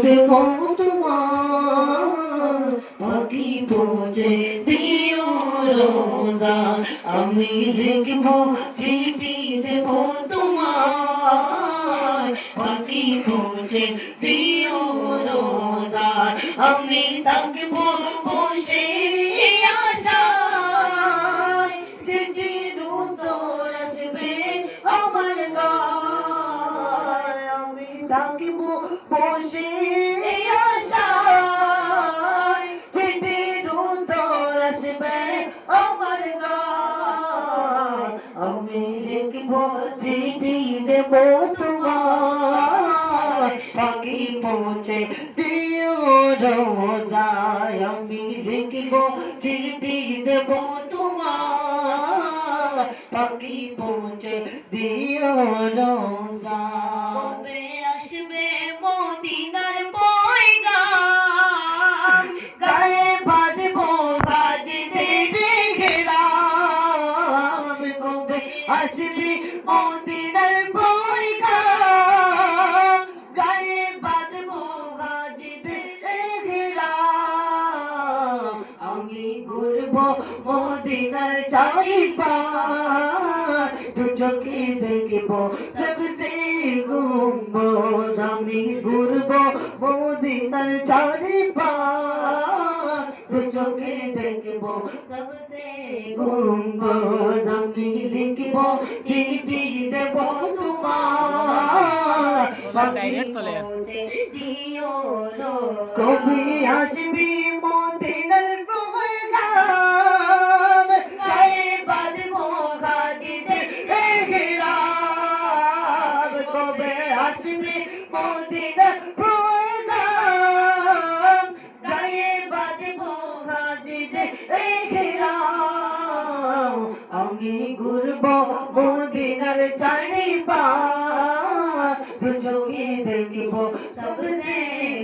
দেব তোমার পাখি পৌঁছে দিও রোজা আমি লিখব চিঠি দেব তোমার পাখি পৌঁছে দিও রোজা আমি থাকব বসে আশায় চিঠির উত্তর আসবে আমার গায় আমি থাকিব বসে আশায় চিঠির উত্তর আসবে আমার গায় আমি লিখব চিঠি দেব তোমার পাখি পৌঁছে দিও রোজায় আমি লিখব চিঠি দেব তোমার পাখি পৌঁছে দিও রোজা কবে আসবে মদিনার পয়গাম গায়ে বাঁধবো গাজীতে ঘেরাম কবে আসবে মদিনার পয়গাম গায়ে বাঁধবো গাজীতে ঘেরাম আমি ঘুরবো মদিনার চারিপাশ দু চোখে দেখব সবসে গুম্বদ আমি ঘুরবো মদিনার চারিপাশ দু চোখে দেখব সবসে গুম্বদ আমি লিখব চিঠি দেব তোমার পৌঁছে দিও কবি আসবি মদিনার প্রগাম গায়ে বাঁধবো গাজীতে ঘেরাব কবে আসবি মদিনার প্রগাম গায়ে বাঁধবো গাজীতে ঘেরাব আমি ঘুরবো মদিনার চারিপাশ দু চোখে দেখব সবসে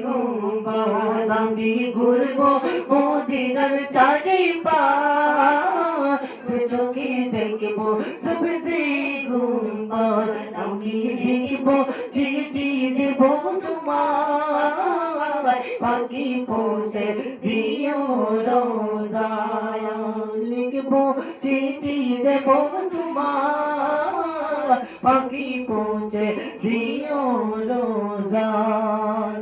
গুম্বদ আমি ঘুরবো মদিনার চারিপাশ দু চোখে দেখব সবসে গুম্বদ আমি লিখব চিঠি দেব তোমার পাখি পৌঁছে দিও রোজায় লিখব চিঠি দেব তোমার পাখি পৌঁছে দিও রোজায়।